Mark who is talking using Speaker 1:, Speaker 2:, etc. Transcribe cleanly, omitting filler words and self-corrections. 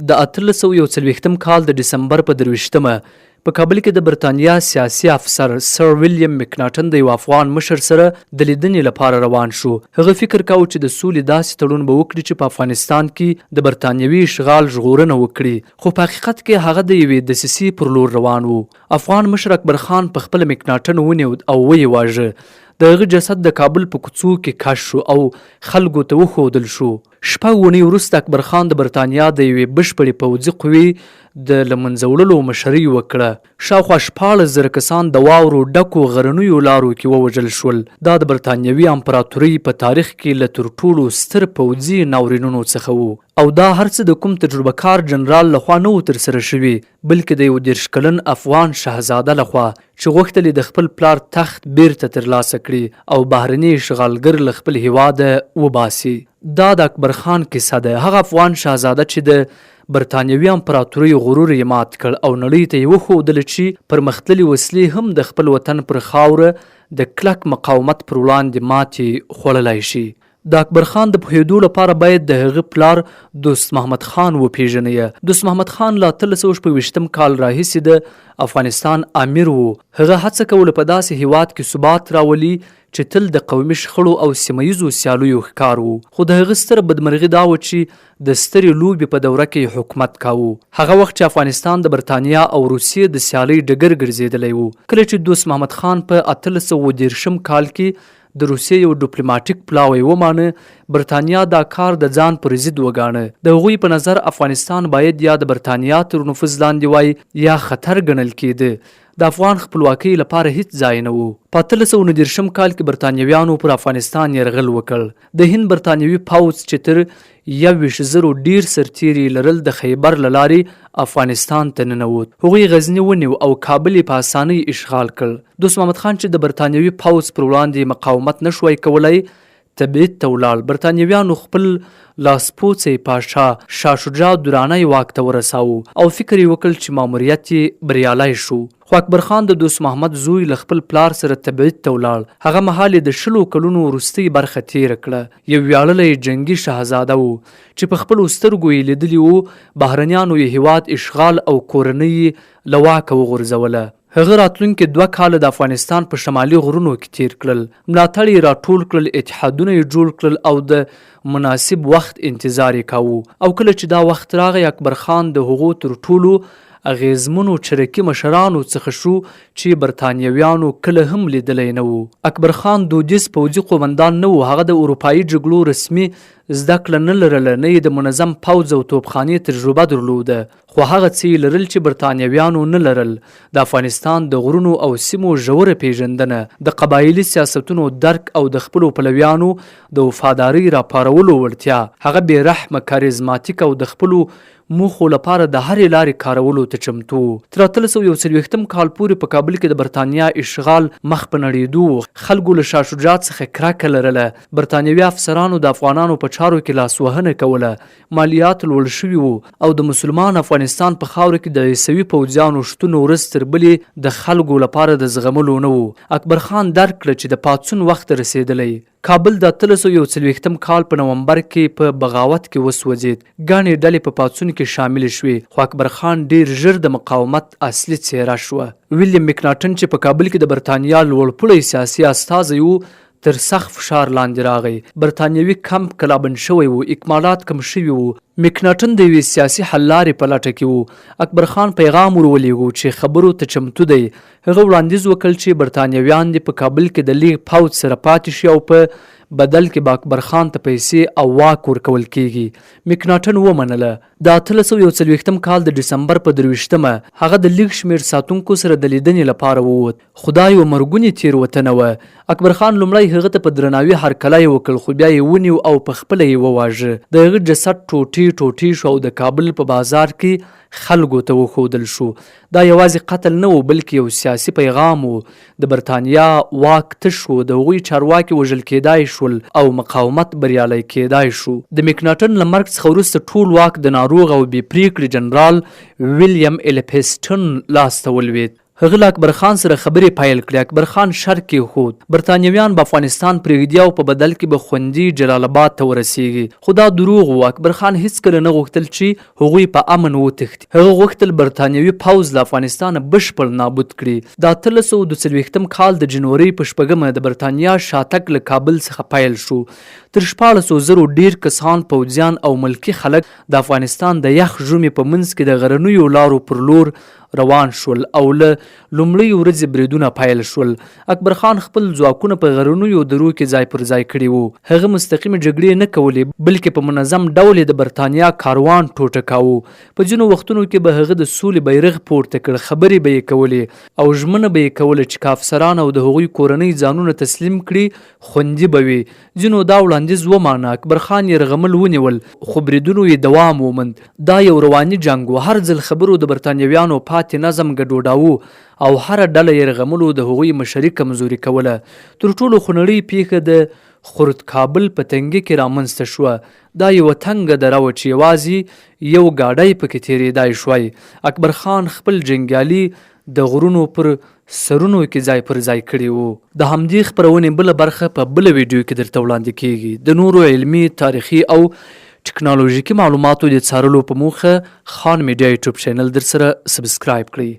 Speaker 1: د 1840 کال د ډسمبر په 23مه په کابل کې د برتانیا سیاسي افسر سر ویلیام مکناټن د یو افغان مشر سره د لیدنې لپاره روان شو. هغه فکر کاوه چې د سولې داسې تړون به وکړي چې په افغانستان کې د برتانیوي اشغال ژغورنه وکړي، خو په حقیقت کې هغه د یوې دسیسې پر لور روان و. افغان مشر اکبر خان په خپله مکناټن ونیو او ویې واژه. د هغه جسد د کابل په کوڅو کې کش شو او خلکو ته وښودل شو. شپږ اونۍ وروسته اکبر خان د برتانیا د یوې بشپړې پوځي قوې د له منځه وړلو مشري وکړه. شاوخوا 14,000 کسان د واورو ډکو غرنیو لارو کې ووژل شول. دا د برتانیوي امپراتورۍ په تاریخ کې له تر ټولو ستر پوځي ناورینونو څخه و. او دا هرڅه د کوم تجربه کار جنرال لخوا نه و ترسره شوي، بلکې د یو 30 کلن افغان شهزاده لخوا چې غوښتل د خپل پلار تخت بیرته ترلاسه کړي او بهرني اشغالګر له خپل هیواده وباسي. دا د اکبر خان کیسه ده، هغه افغان شهزاده چې د برتانیوي امپراتورۍ غرور یې مات کړ او نړۍ ته یې وښودله چې پرمختللي وسلې هم د خپل وطن پر خاوره د کلک مقاومت پر وړاندې ماتې خوړلی شي. د اکبر خان د پوهېدو لپاره باید د هغه پلار دوست محمد خان وپېژنئ. دوست محمد خان له 1826 کال راهیسې د افغانستان امیر و. هغه هڅه کوله په داسې هیواد کې ثبات راولي چې تل د قومي شخړو او سیمه ییزو سیالیو ښکار و. خو د هغه ستره بدمرغي دا و چې د سترې لوبې په دوره کې حکومت کاوه. هغه وخت چې افغانستان د برتانیا او روسیې د سیالۍ ډګر ګرځېدلی و. کله چې دوست محمد خان په 1830 کال کې د روسیې یو ډیپلوماټیک پلاوی ومانه، برتانیا دا کار د ځان پر ضد وګاڼه. د هغوی په نظر افغانستان باید یا د برتانیا تر نفوذ لاندې وای یا خطر ګڼل کېده. د افغان خپلواکۍ لپاره هیڅ ځای نه و. په 1829 کال کې برتانیویانو پر افغانستان یرغل وکړ. د هند برتانیوي پوځ چې تر 21,000 ډیر سرتیري لرل د خیبر له لارې افغانستان ته ننوت. هغوی غزني ونیو او کابل یې په اسانۍ اشغال کړ. دوست محمد خان چې د برتانیوي پوځ پر وړاندې مقاومت نشوای کولی، تبعید ته ولاړ. برتانیویانو خپل لاسپوڅی پاشا شاه شجاع درانی واک ته ورساوه او فکر یې وکړ چې ماموریت یې بریالی شو. خو اکبر خان د دوست محمد زوی له خپل پلار سره تبعید ته ولاړ. هغه مهال د 10 کلونو وروستۍ برخه تیره کړه. یو ویاړلی جنګي شهزاده و چې په خپلو سترګو یې لیدلي و بهرنیانو یې هیواد اشغال او کورنۍ یې له واکه وغورځوله. هغه راتلونکي 2 کاله د افغانستان په شمالي غرونو کې تیر کړل. ملاتړ یې راټول کړل، اتحادونه یې جوړ کړل او د مناسب وخت انتظار یې کاوه. او کله چې دا وخت راغی، اکبر خان د هغو تر ټولو اغیزمنو چریکي مشرانو څخه شو چې برتانیویانو کله هم لیدلی نه و. اکبر خان دودیز پوځي قومندان نه و. هغه د اروپایي جګړو رسمي زده کړه نه لرله، نه یې د منظم پوځ او توپخانې تجربه درلوده. خو هغه څه یې لرل چې برتانیویانو نه لرل: د افغانستان د غرونو او سیمو ژوره پیژندنه، د قبایلي سیاستونو درک او د خپلو پلویانو د وفادارۍ راپارولو وړتیا. هغه بې رحمه، کاریزماتیک او د خپلو موخو لپاره د هرې لارې کارولو ته چمتو. تر 1840 کال پورې په کابل کې د برتانیا اشغال مخ په نړېدو. خلکو له شاه شجاع څخه کرکه لرله. برتانیوي افسرانو د افغانانو په چارو کې لاسوهنه کوله. مالیات لوړ شوي وو او د مسلمان افغانستان په خاوره کې د عیسوي پوځیانو شتون ورځ تر بلې د خلکو لپاره د زغملو نه و. اکبر خان درک کړه چې د پاڅون وخت رسېدلی. کابل د 1840 کال په نومبر کې په بغاوت کې وسوځېد. ګڼې ډلې په پاڅون کې شامل شوې، خو اکبر خان ډیر ژر د مقاومت اصلي څیره شوه. ویلیام مکناټن چې په کابل کې د برتانیا لوړپوړی سیاسي استازی و، تر سخت فشار لاندې راغی. برتانیوي کمپ کلابند شوی و، اکمالات کم شوي وو. مکناټن د یوې سیاسي حل لارې په لټه کې و. اکبر خان پیغام ورولېږه چې خبرو ته چمتو دی. هغه وړاندیز وکړ چې برتانیویان دې په کابل کې د لیگ پوځ سره پاتې شي او په بدل کې به اکبر خان ته پیسې او واک ورکول کیږي. مکناټن ومنله. د 1840 کال د ډسمبر په 23مه هغه د لیگ شمېر ساتونکو سره د لیدنې لپاره ووت. خدای و مرګونې تېروتنه وه. اکبر خان لومړی هغه ته په درناوي هرکلی وکړ، خو بیا یې ونیو او په خپله یې وواژه. د هغه جسد ټوټې شو او د کابل په بازار کې خلکو ته وښودل شو. دا یوازې قتل نه و، بلکې یو سیاسي پیغام و. د برتانیا واک تش و، د هغوی چارواکي وژل کېدای شول او مقاومت بریالی کېدای شو. د مکناټن له مرګ څخه وروسته ټول واک د ناروغ او بې پرېکړې جنرال ویلیام ایلفیسټن لاس ته ولوېد. هغه له اکبر خان سره خبرې پیل کړې. اکبر خان شرط کېښود برتانویان به افغانستان پرېږدي او په بدل کې به خوندي جلال آباد ته ورسیږي، خو دا دروغ و. اکبر خان هیڅکله نه غوښتل چې هغوی په امن وتښتي. هغه غوښتل برتانوي پوځ له افغانستانه بشپړ نابود کړي. د 1842 کال د جنورۍ په 6 د برتانیا شاتګ له کابل څخه پیل شو. تر 14,000 ډیر کسان، پوځیان او ملکي خلک د افغانستان د یخ ژمي په منځ کې د غرنیو لارو پر لور روان شول او له لومړۍ ورځې بریدونه پیل شول. اکبر خان خپل ځواکونه په غرنیو درو کې ځای پر ځای کړي وو. هغه مستقیمې جګړې نه کولې، بلکې په منظم ډول د برتانیا کاروان ټوټه کاوه. په ځینو وختونو کې به هغه د سولې بیرغ پورته کړ، خبرې به یې کولې او ژمنه به یې کوله چې که افسران او د هغوی کورنۍ ځانونه تسلیم کړي خوندي به وي. ځینو دا وړاندیز ومانه. اکبر خان یې رغمل ونیول، خو بریدونو یې دوام وموند. دا یو رواني جنګ و. هر ځل خبرو د برتانویانو پاتې نظم ګډوډاوه او هره ډله یې رغملو د هغوی مشري کمزوري کوله. تر ټولو خونړۍ پیښه د خرد کابل په تنګي کې رامنځته شوه. دا یوه تنګه دره وه چې یوازې یو ګاډی پکې تېرېدای شوی. اکبر خان خپل جنګیالي د غرونو پر سرونو کې ځای پر ځای کړي وو. د همدې خپرونې بله برخه په بله ویډیو کې درته وړاندې کیږي. د نورو علمي، تاریخي او ټکنالوژیکي معلوماتو د څارلو په موخه خان میډیا یوټیوب چینل در سره سبسکرایب کړئ.